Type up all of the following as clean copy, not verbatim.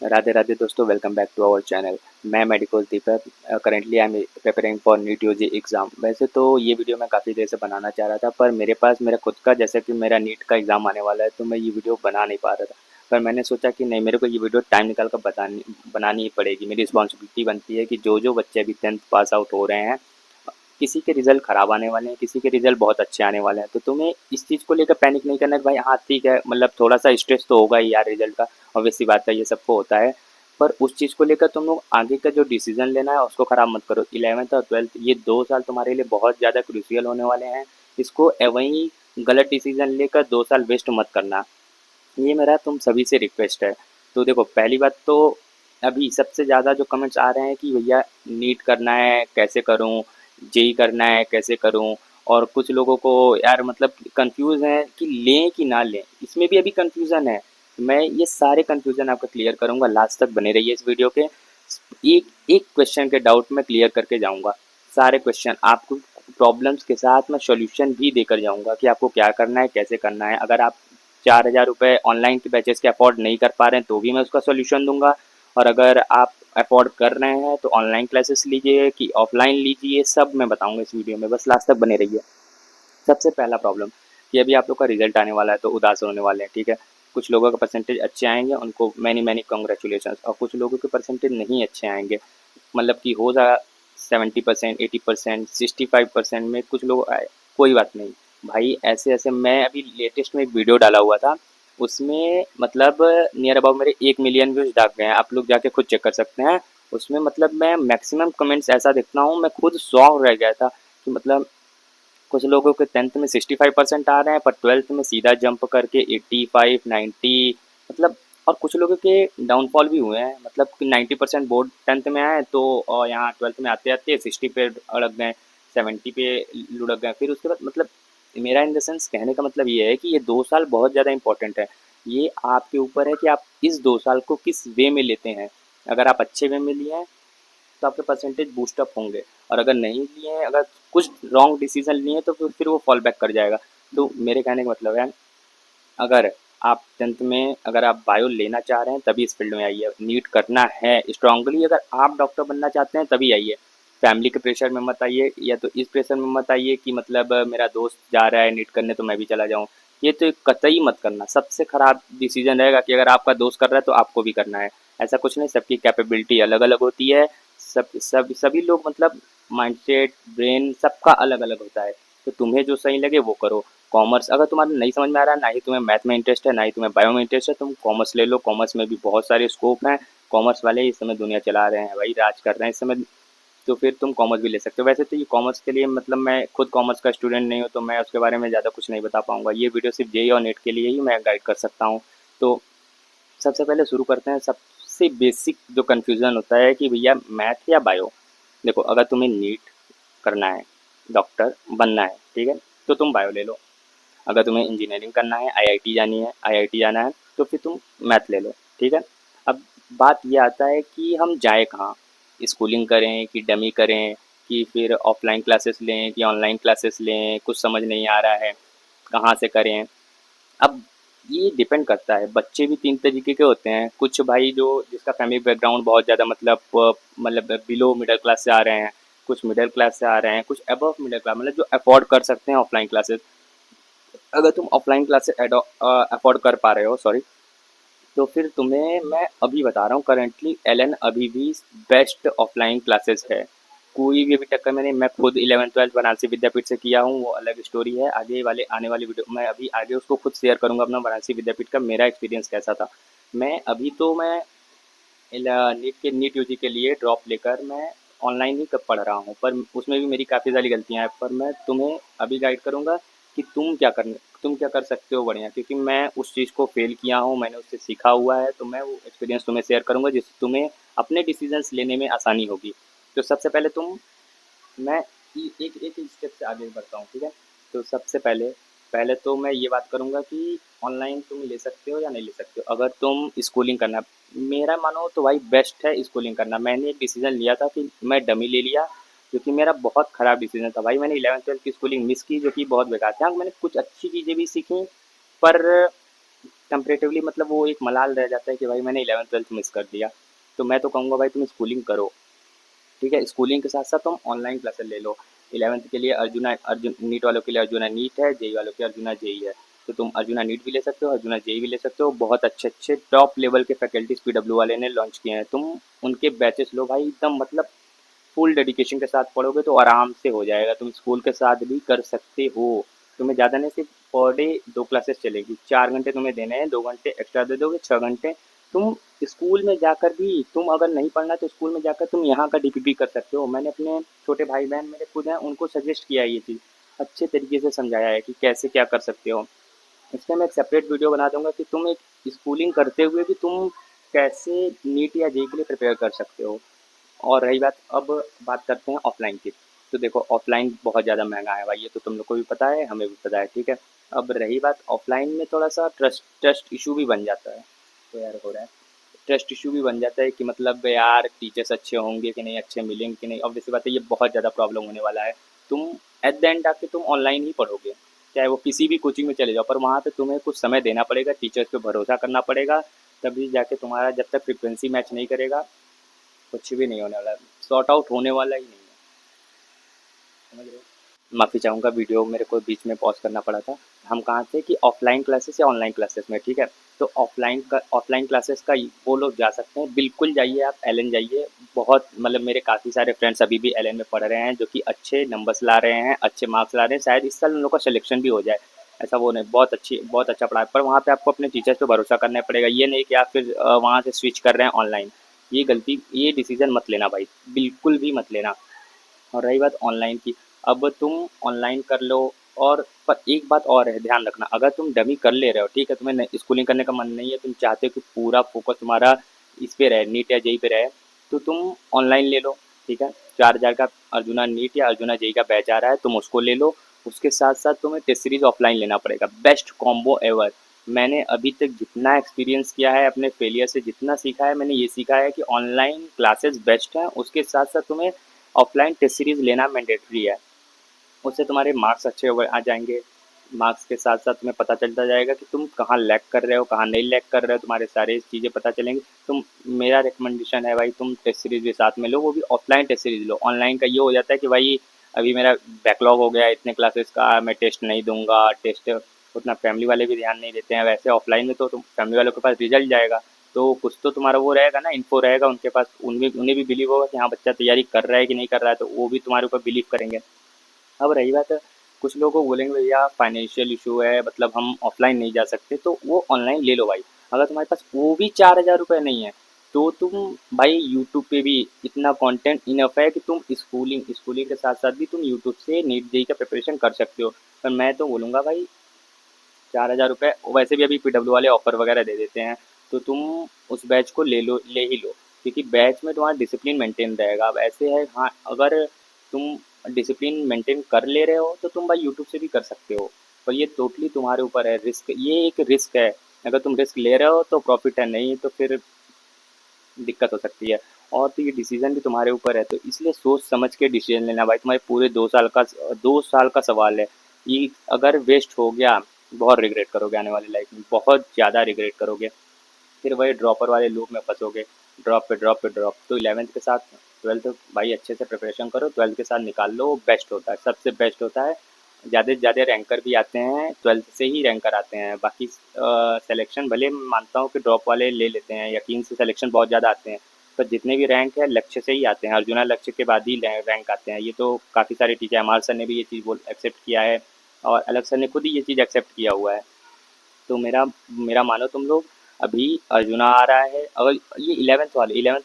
राधे राधे दोस्तों, welcome back to our channel. मैं medical Deepak. Currently I am preparing for NEET UG exam. वैसे तो ये वीडियो मैं काफ़ी देर से बनाना चाह रहा था, पर मेरे पास मेरा खुद का, जैसे कि मेरा नीट का एग्ज़ाम आने वाला है, तो मैं ये वीडियो बना नहीं पा रहा था। पर मैंने सोचा कि नहीं, मेरे को ये वीडियो टाइम निकाल कर बनानी ही पड़ेगी। मेरी रिस्पॉन्सिबिलिटी बनती है कि जो जो बच्चे अभी 10th पास आउट हो रहे हैं, किसी के रिजल्ट खराब आने वाले हैं, किसी के रिजल्ट बहुत अच्छे आने वाले हैं, तो तुम्हें इस चीज़ को लेकर पैनिक नहीं करना है कि भाई हाँ ठीक है, मतलब थोड़ा सा स्ट्रेस तो होगा ही यार रिजल्ट का। ऑब्वियस सी बात है, ये सबको होता है। पर उस चीज़ को लेकर तुम लोग आगे का जो डिसीजन लेना है उसको खराब मत करो। 11th और 12th ये 2 साल तुम्हारे लिए बहुत ज़्यादा क्रूशियल होने वाले हैं। इसको वहीं गलत डिसीजन लेकर 2 साल वेस्ट मत करना। ये मेरा तुम सभी से रिक्वेस्ट है। तो देखो, पहली बात तो अभी सबसे ज़्यादा जो कमेंट्स आ रहे हैं कि भैया नीट करना है कैसे करूं, जेई करना है कैसे करूं, और कुछ लोगों को यार मतलब कंफ्यूज है कि लें कि ना लें, इसमें भी अभी कंफ्यूजन है। मैं ये सारे कंफ्यूजन आपका क्लियर करूंगा, लास्ट तक बने रहिए इस वीडियो के। एक एक क्वेश्चन के डाउट में क्लियर करके जाऊंगा। सारे क्वेश्चन आपको प्रॉब्लम्स के साथ मैं सॉल्यूशन भी देकर जाऊंगा कि आपको क्या करना है कैसे करना है। अगर आप 4,000 रुपये ऑनलाइन के बैचेस के अफोर्ड नहीं कर पा रहे हैं तो भी मैं उसका सोल्यूशन दूंगा। और अगर आप अफोर्ड कर रहे हैं तो ऑनलाइन क्लासेस लीजिए कि ऑफलाइन लीजिए, सब मैं बताऊंगा इस वीडियो में, बस लास्ट तक बने रहिए। सबसे पहला प्रॉब्लम कि अभी आप लोग का रिजल्ट आने वाला है तो उदास होने वाले हैं, ठीक है। कुछ लोगों का परसेंटेज अच्छे आएंगे, उनको मैनी मैनी कॉन्ग्रेचुलेशन, और कुछ लोगों के परसेंटेज नहीं अच्छे आएंगे। मतलब कि हो जाएगा 70%, 80%, 65% में कुछ लोग आए, कोई बात नहीं भाई। ऐसे ऐसे मैं अभी लेटेस्ट में एक वीडियो डाला हुआ था, उसमें मतलब नियर अबाउट मेरे 1 मिलियन व्यूज दाग गए हैं, आप लोग जाके खुद चेक कर सकते हैं। उसमें मतलब मैं मैक्सिमम कमेंट्स ऐसा देखता हूँ, मैं खुद शॉक रह गया था कि मतलब कुछ लोगों के 10th में 65% आ रहे हैं, पर 12th में सीधा जंप करके 85, 90, मतलब। और कुछ लोगों के डाउनफॉल भी हुए हैं, मतलब कि 90% बोर्ड 10th में आए तो और यहाँ 12th में आते आते 60 पे अड़क गए, 70 पे लुढ़क गए। फिर उसके बाद मतलब मेरा इन द सेंस कहने का मतलब ये है कि ये 2 साल बहुत ज़्यादा इंपॉर्टेंट है। ये आपके ऊपर है कि आप इस 2 साल को किस वे में लेते हैं। अगर आप अच्छे वे में लिए हैं तो आपके परसेंटेज बूस्टअप होंगे, और अगर नहीं लिए हैं, अगर कुछ रॉन्ग डिसीजन लिए हैं तो फिर वो फॉल बैक कर जाएगा। तो मेरे कहने का मतलब है, अगर आप 10th में अगर आप बायो लेना चाह रहे हैं तभी इस फील्ड में आइए। नीट करना है स्ट्रांगली, अगर आप डॉक्टर बनना चाहते हैं तभी आइए। फैमिली के प्रेशर में मत आइए, या तो इस प्रेशर में मत आइए कि मतलब मेरा दोस्त जा रहा है नीट करने तो मैं भी चला जाऊं। ये तो कतई मत करना, सबसे खराब डिसीजन रहेगा कि अगर आपका दोस्त कर रहा है तो आपको भी करना है। ऐसा कुछ नहीं, सबकी कैपेबिलिटी अलग अलग होती है। सभी लोग मतलब माइंडसेट ब्रेन सबका अलग अलग होता है। तो तुम्हें जो सही लगे वो करो। कॉमर्स अगर तुम्हारा नहीं समझ में आ रहा है, ना ही तुम्हें मैथ में इंटरेस्ट है, ना ही तुम्हें बायो में इंटरेस्ट है, तुम कॉमर्स ले लो। कॉमर्स में भी बहुत सारे स्कोप हैं। कॉमर्स वाले इस समय दुनिया चला रहे हैं भाई, राज कर रहे हैं इस समय। तो फिर तुम कॉमर्स भी ले सकते हो। वैसे तो ये कॉमर्स के लिए मतलब मैं खुद कॉमर्स का स्टूडेंट नहीं हूँ, तो मैं उसके बारे में ज़्यादा कुछ नहीं बता पाऊंगा। ये वीडियो सिर्फ जेई और नेट के लिए ही मैं गाइड कर सकता हूँ। तो सबसे पहले शुरू करते हैं। सबसे बेसिक जो कन्फ्यूज़न होता है कि भैया मैथ या बायो। देखो, अगर तुम्हें नीट करना है, डॉक्टर बनना है, ठीक है, तो तुम बायो ले लो। अगर तुम्हें इंजीनियरिंग करना है, आईआईटी जानी है, आईआईटी जाना है, तो फिर तुम मैथ ले लो, ठीक है। अब बात ये आता है कि हम जाए कहाँ, स्कूलिंग करें कि डमी करें, कि फिर ऑफलाइन क्लासेस लें कि ऑनलाइन क्लासेस लें, कुछ समझ नहीं आ रहा है कहाँ से करें। अब ये डिपेंड करता है, बच्चे भी 3 तरीके के होते हैं। कुछ भाई जो जिसका फैमिली बैकग्राउंड बहुत ज़्यादा मतलब बिलो मिडिल क्लास से आ रहे हैं, कुछ मिडिल क्लास से आ रहे हैं, कुछ अबव मिडिल क्लास, मतलब जो अफोर्ड कर सकते हैं ऑफलाइन क्लासेस। अगर तुम ऑफलाइन क्लासेस अफोर्ड कर पा रहे हो, सॉरी, तो फिर तुम्हें मैं अभी बता रहा हूँ, करेंटली एलन अभी भी बेस्ट ऑफलाइन क्लासेस है। कोई भी अभी टक्कर में नहीं। मैं खुद 11th 12th बनारसी विद्यापीठ से किया हूँ, वो अलग स्टोरी है। आगे वाले आने वाली वीडियो मैं अभी आगे उसको खुद शेयर करूँगा, अपना बनारसी विद्यापीठ का मेरा एक्सपीरियंस कैसा था। मैं अभी तो मैं नीट यूजी के लिए ड्रॉप लेकर मैं ऑनलाइन ही पढ़ रहा हूँ, पर उसमें भी मेरी काफ़ी सारी गलतियाँ हैं। पर मैं तुम्हें अभी गाइड करूँगा कि तुम क्या कर सकते हो बढ़िया, क्योंकि मैं उस चीज़ को फेल किया हूँ, मैंने उससे सीखा हुआ है। तो मैं वो एक्सपीरियंस तुम्हें शेयर करूँगा जिससे तुम्हें अपने डिसीजंस लेने में आसानी होगी। तो सबसे पहले मैं एक एक स्टेप से आगे बढ़ता हूँ, ठीक है। तो सबसे पहले पहले तो मैं ये बात करूँगा कि ऑनलाइन तुम ले सकते हो या नहीं ले सकते हो। अगर तुम स्कूलिंग करना, मेरा मानो तो भाई बेस्ट है स्कूलिंग करना। मैंने एक डिसीजन लिया था कि मैं डमी ले लिया, जो कि मेरा बहुत ख़राब डिसीजन था भाई। मैंने 11th 12th की स्कूलिंग मिस की, जो कि बहुत बेकार थी। हाँ, मैंने कुछ अच्छी चीज़ें भी सीखी, पर कंपैरेटिवली मतलब वो एक मलाल रह जाता है कि भाई मैंने 11th-12th मिस कर दिया। तो मैं तो कहूँगा भाई तुम स्कूलिंग करो, ठीक है? स्कूलिंग के साथ-साथ तुम ऑनलाइन क्लासेस ले लो। 11th के लिए अर्जुन नीट वालों के लिए अर्जुना नीट है, जेईई वालों के अर्जुना जेईई है। तो तुम अर्जुना नीट भी ले सकते हो, अर्जुना जेईई भी ले सकते हो। बहुत अच्छे-अच्छे टॉप लेवल के फैकल्टीज़ पीडब्ल्यू वाले ने लॉन्च किए हैं। तुम उनके बैचेस लो भाई, एकदम मतलब फुल डेडिकेशन के साथ पढ़ोगे तो आराम से हो जाएगा। तुम स्कूल के साथ भी कर सकते हो। तुम्हें ज़्यादा नहीं, सिर्फ पर डे 2 क्लासेस चलेगी। 4 घंटे तुम्हें देने हैं, 2 घंटे एक्स्ट्रा दे दोगे, 6 घंटे। तुम स्कूल में जाकर भी, तुम अगर नहीं पढ़ना तो स्कूल में जाकर तुम यहाँ का डीपीपी कर सकते हो। मैंने अपने छोटे भाई बहन मेरे खुद हैं, उनको सजेस्ट किया है ये चीज़, अच्छे तरीके से समझाया है कि कैसे क्या कर सकते हो। इसमें मैं एक सेपरेट वीडियो बना दूंगा कि तुम एक स्कूलिंग करते हुए भी तुम कैसे नीट या जेईई के लिए प्रिपेयर कर सकते हो। और रही बात, अब बात करते हैं ऑफलाइन की। तो देखो ऑफलाइन बहुत ज़्यादा महंगा है भाई, ये तो तुम लोग को भी पता है, हमें भी पता है, ठीक है। अब रही बात ऑफलाइन में, थोड़ा सा ट्रस्ट ट्रस्ट इशू भी बन जाता है। तो यार हो रहा है, ट्रस्ट इशू भी बन जाता है कि मतलब यार टीचर्स अच्छे होंगे कि नहीं, अच्छे मिलेंगे कि नहीं। ऑब्वियसली बात है, ये बहुत ज़्यादा प्रॉब्लम होने वाला है। तुम एट द एंड आके तुम ऑनलाइन ही पढ़ोगे, चाहे वो किसी भी कोचिंग में चले जाओ, पर वहाँ पे तुम्हें कुछ समय देना पड़ेगा, टीचर्स पे भरोसा करना पड़ेगा। तभी जाके तुम्हारा, जब तक फ्रिक्वेंसी मैच नहीं करेगा कुछ भी नहीं होने वाला है, सॉर्ट आउट होने वाला ही नहीं है। समझ रहे हो? माफ़ी चाहूँगा, वीडियो मेरे को बीच में पॉज करना पड़ा था। हम कहाँ थे कि ऑफलाइन क्लासेस या ऑनलाइन क्लासेस में, ठीक है। तो ऑफलाइन क्लासेस का वो लोग जा सकते हैं, बिल्कुल जाइए, आप एलन जाइए। बहुत मतलब मेरे काफ़ी सारे फ्रेंड्स अभी भी एलन में पढ़ रहे हैं, जो कि अच्छे नंबर्स ला रहे हैं, अच्छे मार्क्स ला रहे हैं। शायद इस साल उन लोग का सिलेक्शन भी हो जाए, ऐसा वो नहीं, बहुत अच्छा पढ़ा है। पर वहाँ पे आपको अपने टीचर्स पे भरोसा करना पड़ेगा। ये नहीं कि आप फिर वहाँ से स्विच कर रहे हैं ऑनलाइन। ये डिसीजन मत लेना भाई, बिल्कुल भी मत लेना। और रही बात ऑनलाइन की, अब तुम ऑनलाइन कर लो। और पर एक बात और है, ध्यान रखना, अगर तुम डमी कर ले रहे हो, ठीक है, तुम्हें स्कूलिंग करने का मन नहीं है, तुम चाहते हो कि पूरा फोकस तुम्हारा इस पे रहे, नीट या जेई पे रहे, तो तुम ऑनलाइन ले लो, ठीक है। 4,000 का अर्जुना नीट या अर्जुना जेई का बैच आ रहा है, तुम उसको ले लो। उसके साथ साथ तुम्हें टेस्ट सीरीज ऑफलाइन लेना पड़ेगा, बेस्ट कॉम्बो एवर। मैंने अभी तक जितना एक्सपीरियंस किया है, अपने फेलियर से जितना सीखा है, मैंने ये सीखा है कि ऑनलाइन क्लासेस बेस्ट हैं। उसके साथ साथ तुम्हें ऑफलाइन टेस्ट सीरीज लेना मैंडेटरी है। उससे तुम्हारे मार्क्स अच्छे आ जाएंगे। मार्क्स के साथ साथ तुम्हें पता चलता जाएगा कि तुम कहाँ लैग कर रहे हो, कहाँ नहीं लैग कर रहे हो, तुम्हारे सारे चीज़ें पता चलेंगी। तुम, मेरा रिकमेंडेशन है भाई, तुम टेस्ट सीरीज भी साथ में लो, वो भी ऑफलाइन टेस्ट सीरीज लो। ऑनलाइन का ये हो जाता है कि भाई अभी मेरा बैकलॉग हो गया इतने क्लासेस का, मैं टेस्ट नहीं दूंगा, टेस्ट उतना फैमिली वाले भी ध्यान नहीं देते हैं। वैसे ऑफलाइन में तो तुम फैमिली वालों के पास रिजल्ट जाएगा, तो कुछ तो तुम्हारा वो रहेगा ना, इन्फो रहेगा उनके पास, उन्हें भी बिलीव होगा कि हाँ बच्चा तैयारी कर रहा है कि नहीं कर रहा है, तो वो भी तुम्हारे ऊपर बिलीव करेंगे। अब रही बात है, कुछ लोगों को बोलेंगे भैया फाइनेंशियल इशू है, मतलब हम ऑफलाइन नहीं जा सकते, तो वो ऑनलाइन ले लो भाई। अगर तुम्हारे पास वो भी 4,000 रुपये नहीं है, तो तुम भाई यूट्यूब पे भी इतना कंटेंट इनफ है कि तुम स्कूलिंग स्कूलिंग के साथ साथ भी तुम यूट्यूब से नीट जेई का प्रिपरेशन कर सकते हो। पर मैं तो बोलूँगा भाई, 4,000 रुपये वैसे भी अभी पीडब्ल्यू वाले ऑफर वगैरह दे देते हैं, तो तुम उस बैच को ले ही लो, क्योंकि बैच में तुम्हारा डिसिप्लिन मेंटेन रहेगा। अब ऐसे है, हाँ अगर तुम डिसिप्लिन मेंटेन कर ले रहे हो तो तुम भाई यूट्यूब से भी कर सकते हो, पर ये टोटली तुम्हारे ऊपर है। रिस्क, ये एक रिस्क है। अगर तुम रिस्क ले रहे हो तो प्रॉफिट है, नहीं तो फिर दिक्कत हो सकती है। और तो ये डिसीजन भी तुम्हारे ऊपर है, तो इसलिए सोच समझ के डिसीजन लेना भाई। तुम्हारे पूरे 2 साल का सवाल है, ये अगर वेस्ट हो गया, बहुत रिग्रेट करोगे आने वाली लाइफ में, बहुत ज़्यादा रिग्रेट करोगे। फिर वही ड्रॉपर वाले लूप में फंसोगे, ड्रॉप पे ड्रॉप पे ड्रॉप। तो 11th के साथ 12th भाई अच्छे से प्रिपरेशन करो, 12th के साथ निकाल लो, वो बेस्ट होता है, सबसे बेस्ट होता है। ज़्यादा से ज़्यादा रैंकर भी आते हैं 12th से ही, रैंकर आते हैं। बाकी सिलेक्शन भले मैं मानता हूँ कि ड्रॉप वाले ले लेते हैं, यकीन से सिलेक्शन बहुत ज़्यादा आते हैं, पर जितने भी रैंक है लक्ष्य से ही आते हैं, अर्जुना लक्ष्य के बाद ही रैंक आते हैं। ये तो काफ़ी सारे टीचर, हमारे सर ने भी ये चीज़ बोल एक्सेप्ट किया है, और अलग सर ने खुद ही ये चीज़ एक्सेप्ट किया हुआ है। तो मेरा मेरा मानो तुम लोग, अभी अर्जुना आ रहा है, अगर ये 11th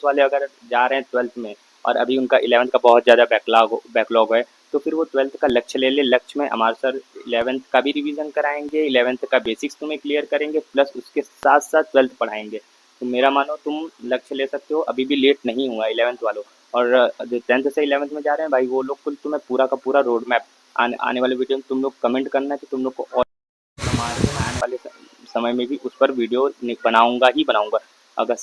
वाले अगर जा रहे हैं 12th में, और अभी उनका 11th का बहुत ज़्यादा बैकलॉग है, तो फिर वो 12th का लक्ष्य ले ले। लक्ष्य में हमारे सर 11th का भी रिवीजन कराएंगे, 11th का बेसिक्स तुम्हें क्लियर करेंगे, प्लस उसके साथ साथ 12th पढ़ाएंगे। तो मेरा मानो तुम लक्ष्य ले सकते हो, अभी भी लेट नहीं हुआ 11th वालों। और जो 10th से 11th में जा रहे हैं भाई, वो लोग को तुम्हें पूरा का पूरा रोड मैप आने वाले वीडियो में तुम लोग कमेंट करना कि तुम लोग को, और आने वाले समय में भी उस पर वीडियो बनाऊंगा ही बनाऊंगा। अगर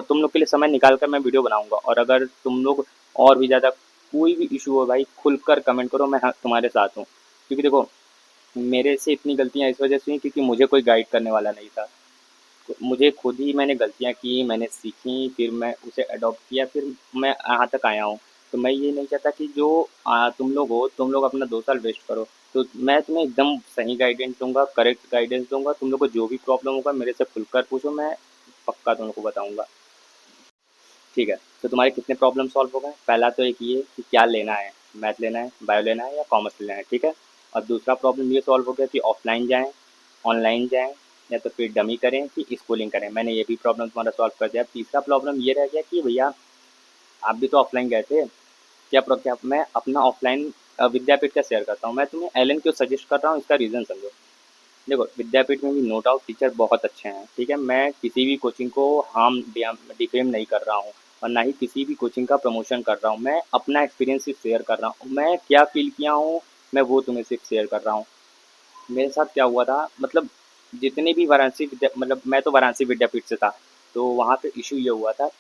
तुम लोग के लिए समय निकाल कर मैं वीडियो बनाऊंगा। और अगर तुम लोग और भी ज़्यादा कोई भी इशू हो भाई, खुलकर कमेंट करो, मैं तुम्हारे साथ हूँ। क्योंकि देखो, मेरे से इतनी गलतियाँ इस वजह से हुई क्योंकि मुझे कोई गाइड करने वाला नहीं था। तो मुझे खुद ही मैंने गलतियाँ की, मैंने सीखी, फिर मैं उसे अडॉप्ट किया, फिर मैं यहाँ तक आया हूँ। तो मैं ये नहीं चाहता कि जो तुम लोग हो, तुम लोग अपना 2 साल वेस्ट करो। तो मैं तुम्हें एकदम सही गाइडेंस दूँगा, करेक्ट गाइडेंस दूँगा। तुम लोग को जो भी प्रॉब्लम होगा मेरे से खुलकर पूछो, मैं पक्का तुम लोग को बताऊँगा। ठीक है, तो तुम्हारे कितने प्रॉब्लम सॉल्व हो गए? पहला तो एक ये कि क्या लेना है, मैथ लेना है, बायो लेना है या कॉमर्स लेना है, ठीक है? और दूसरा प्रॉब्लम ये सॉल्व हो गया कि ऑफलाइन जाएँ, ऑनलाइन जाएँ या तो फिर डमी करें कि स्कूलिंग करें। मैंने ये भी प्रॉब्लम तुम्हारा सॉल्व कर दिया। तीसरा प्रॉब्लम ये रह गया कि भैया आप भी तो ऑफलाइन गए थे, क्या मैं अपना ऑफलाइन विद्यापीठ का शेयर करता हूँ। मैं तुम्हें एलन क्यों सजेस्ट कर रहा हूँ, इसका रीज़न समझो। देखो, विद्यापीठ में भी नो डाउट टीचर बहुत अच्छे हैं, ठीक है? मैं किसी भी कोचिंग को डिफेम नहीं कर रहा हूँ और ना ही किसी भी कोचिंग का प्रमोशन कर रहा हूँ। मैं अपना एक्सपीरियंस सिर्फ शेयर कर रहा हूँ। मैं क्या फ़ील किया हूँ, मैं वो तुम्हें सिर्फ शेयर कर रहा हूँ। मेरे साथ क्या हुआ था, मतलब जितने भी मैं तो वाराणसी विद्यापीठ से था, तो वहाँ पे इशू ये हुआ था,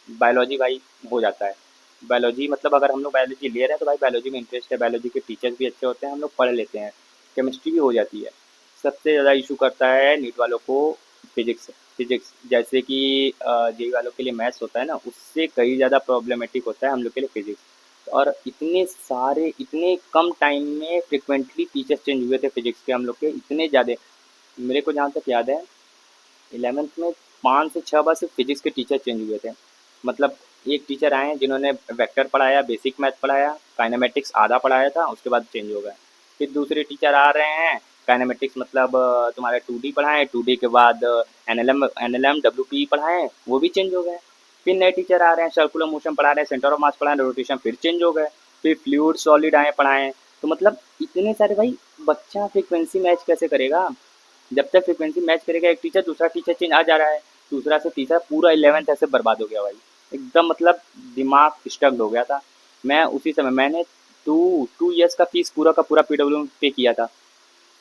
बायोलॉजी भाई हो जाता है। बायोलॉजी मतलब अगर हम लोग बायोलॉजी ले रहे हैं तो भाई बायोलॉजी में इंटरेस्ट है, बायोलॉजी के टीचर्स भी अच्छे होते हैं, हम लोग पढ़ लेते हैं। केमिस्ट्री भी हो जाती है। सबसे ज़्यादा इशू करता है नीट वालों को फिजिक्स। फिजिक्स जैसे कि जेई वालों के लिए मैथ्स होता है ना, उससे कहीं ज़्यादा प्रॉब्लमेटिक होता है हम लोग के लिए फिजिक्स। और इतने कम टाइम में फ्रिक्वेंटली टीचर्स चेंज हुए थे फिजिक्स के हम लोग के, इतने ज़्यादा। मेरे को जहाँ तक याद है, 11th में 5 से 6 बार सिर्फ फिजिक्स के टीचर चेंज हुए थे। मतलब एक टीचर आए जिन्होंने वेक्टर पढ़ाया, बेसिक मैथ पढ़ाया, काइनेमेटिक्स आधा पढ़ाया था, उसके बाद चेंज हो गए। फिर दूसरे टीचर आ रहे हैं, काइनेमेटिक्स मतलब तुम्हारे 2D पढ़ाएं, 2D के बाद N L M W P पढ़ाएं, वो भी चेंज हो गए। फिर नए टीचर आ रहे हैं, सर्कुलर मोशन पढ़ा रहे हैं, सेंटर ऑफ मास पढ़ा रहे हैं, रोटेशन फिर चेंज हो गए। फिर फ्लूइड सॉलिड आए पढ़ाएं। तो मतलब इतने सारे भाई, बच्चा फ्रीक्वेंसी मैच कैसे करेगा? जब तक फ्रीक्वेंसी मैच करेगा एक टीचर, दूसरा टीचर चेंज आ जा रहा है, दूसरा से तीसरा, पूरा 11th ऐसे बर्बाद हो गया भाई। एकदम मतलब दिमाग स्टक्ड हो गया था। मैं उसी समय मैंने 2 2 ईयर्स का फीस पूरा का पूरा पीडब्ल्यू में पे किया था।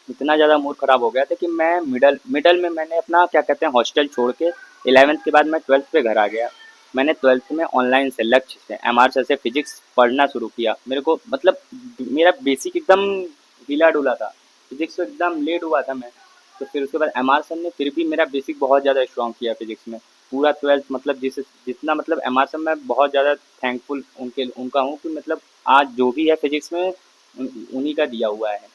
इतना ज़्यादा मूड खराब हो गया था कि मैं मिडल मिडल में मैंने अपना क्या कहते हैं हॉस्टल छोड़ के 11th के बाद मैं 12th पे घर आ गया। मैंने 12th में ऑनलाइन से लक्ष्य से एम आर से फिजिक्स पढ़ना शुरू किया। मेरे को मतलब मेरा बेसिक एकदम हिला डुला था, फिजिक्स तो एकदम लेट हुआ था मैं। तो फिर उसके बाद एम आर सर ने फिर भी मेरा बेसिक बहुत ज़्यादा स्ट्रॉन्ग किया फिजिक्स में। पूरा 12th मतलब जितना मतलब एम आर सर मैं बहुत ज़्यादा थैंकफुल उनका हूँ कि मतलब आज जो भी है फिजिक्स में उन्हीं का दिया हुआ है।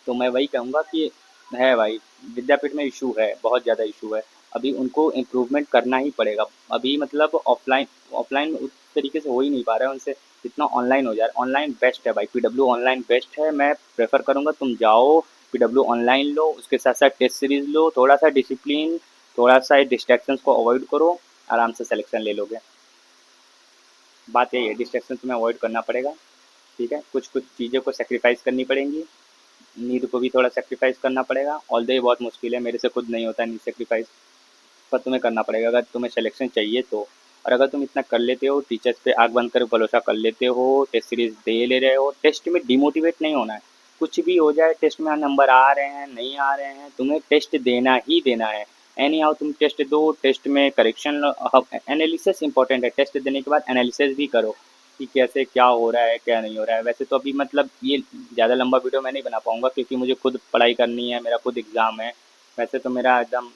तो मैं वही कहूँगा कि है भाई, विद्यापीठ में इशू है, बहुत ज़्यादा इशू है। अभी उनको इम्प्रूवमेंट करना ही पड़ेगा। अभी मतलब ऑफलाइन ऑफलाइन उस तरीके से हो ही नहीं पा रहा है उनसे, जितना ऑनलाइन हो जा रहा है। ऑनलाइन बेस्ट है भाई, पीडब्ल्यू ऑनलाइन बेस्ट है। मैं प्रेफर करूँगा तुम जाओ, पीडब्ल्यू ऑनलाइन लो, उसके साथ साथ टेस्ट सीरीज लो, थोड़ा सा डिसिप्लिन, थोड़ा सा डिस्ट्रैक्शंस को अवॉइड करो, आराम से सिलेक्शन ले लोगे। बात यही है, डिस्ट्रैक्शन तुम्हें अवॉइड करना पड़ेगा, ठीक है? कुछ कुछ चीज़ों को सेक्रीफाइस करनी पड़ेंगी। नींद को भी थोड़ा सेक्रीफाइस करना पड़ेगा, ऑल्दो ये बहुत मुश्किल है, मेरे से खुद नहीं होता नींद सेक्रीफाइस, पर तुम्हें करना पड़ेगा अगर तुम्हें सिलेक्शन चाहिए तो। और अगर तुम इतना कर लेते हो, टीचर्स पे आँख बंद कर भरोसा कर लेते हो, टेस्ट सीरीज दे ले रहे हो, टेस्ट में डिमोटिवेट नहीं होना है। कुछ भी हो जाए, टेस्ट में नंबर आ रहे हैं नहीं आ रहे हैं, तुम्हें टेस्ट देना ही देना है। एनी हाउ तुम टेस्ट दो, टेस्ट में करेक्शन, एनालिसिस इंपॉर्टेंट है। टेस्ट देने के बाद एनालिसिस भी करो कि कैसे क्या हो रहा है क्या नहीं हो रहा है। वैसे तो अभी मतलब ये ज़्यादा लंबा वीडियो मैं नहीं बना पाऊँगा क्योंकि मुझे खुद पढ़ाई करनी है, मेरा खुद एग्ज़ाम है। वैसे तो मेरा एकदम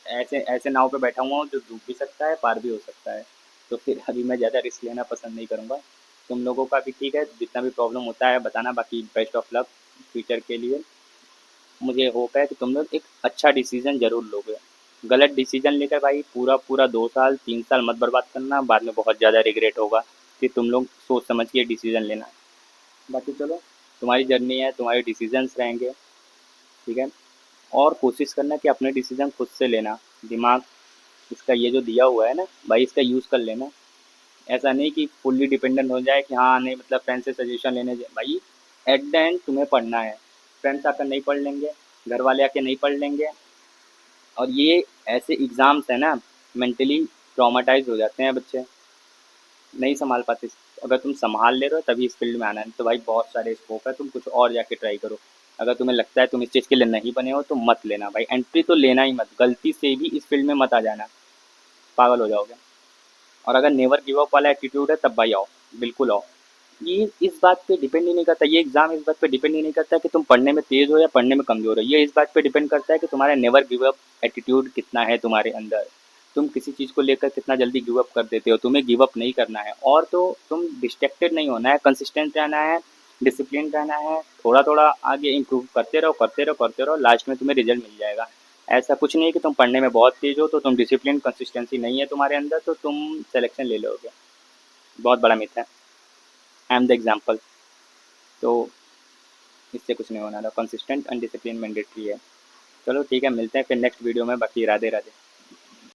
ऐसे ऐसे नाव पे बैठा हुआ हूँ जो डूब भी सकता है, पार भी हो सकता है। तो फिर अभी मैं ज़्यादा रिस्क लेना पसंद नहीं करूँगा। तुम लोगों का भी ठीक है, जितना भी प्रॉब्लम होता है बताना, बाकी बेस्ट ऑफ लक फ्यूचर के लिए। मुझे होप है कि तुम लोग एक अच्छा डिसीज़न ज़रूर लोगे। गलत डिसीज़न लेकर भाई पूरा पूरा 2 साल 3 साल मत बर्बाद करना, बाद में बहुत ज़्यादा रिग्रेट होगा। कि तुम लोग सोच समझ के डिसीज़न लेना। बाकी चलो, तुम्हारी जर्नी है, तुम्हारे डिसीजंस रहेंगे, ठीक है? और कोशिश करना कि अपने डिसीजन खुद से लेना। दिमाग इसका ये जो दिया हुआ है ना भाई, इसका यूज़ कर लेना। ऐसा नहीं कि फुल्ली डिपेंडेंट हो जाए कि हाँ नहीं मतलब फ्रेंड से सजेशन लेने भाई। एट द एंड तुम्हें पढ़ना है। फ्रेंड्स आकर नहीं पढ़ लेंगे, घर वाले आके नहीं पढ़ लेंगे। और ये ऐसे एग्ज़ाम्स है ना, मेंटली ट्रॉमाटाइज हो जाते हैं बच्चे, नहीं संभाल पाते। अगर तुम संभाल ले रहे हो तभी इस फील्ड में आना है, तो भाई बहुत सारे स्कोप है, तुम कुछ और जाके ट्राई करो। अगर तुम्हें लगता है तुम इस चीज़ के लिए नहीं बने हो तो मत लेना भाई, एंट्री तो लेना ही मत, गलती से भी इस फील्ड में मत आ जाना, पागल हो जाओगे। और अगर नेवर गिव अप वाला एटीट्यूड है तब भाई आओ, बिल्कुल आओ। ये इस बात पे डिपेंड ही नहीं करता, ये एग्ज़ाम इस बात पे डिपेंड ही नहीं करता कि तुम पढ़ने में तेज़ हो या पढ़ने में कमज़ोर हो। ये इस बात पे डिपेंड करता है कि तुम्हारा नेवर गिव अप एटीट्यूड कितना है तुम्हारे अंदर। तुम किसी चीज़ को लेकर कितना जल्दी गिव अप कर देते हो, तुम्हें गिव अप नहीं करना है और तो तुम डिस्ट्रैक्टेड नहीं होना है, कंसिस्टेंट रहना है, डिसिप्लिन रहना है, थोड़ा-थोड़ा आगे इम्प्रूव करते रहो, करते रहो, करते रहो, लास्ट में तुम्हें रिज़ल्ट मिल जाएगा। ऐसा कुछ नहीं है कि तुम पढ़ने में बहुत तेज़ हो, तो तुम डिसिप्लिन, कंसिस्टेंसी नहीं है तुम्हारे अंदर, तो तुम सिलेक्शन ले लोगे। बहुत बड़ा मिथ है। I am the example. तो इससे कुछ नहीं होने वाला, कंसिस्टेंट एंड डिसिप्लिन मैंडेटरी है। चलो ठीक है, मिलते हैं फिर नेक्स्ट वीडियो में, बाकी राधे राधे।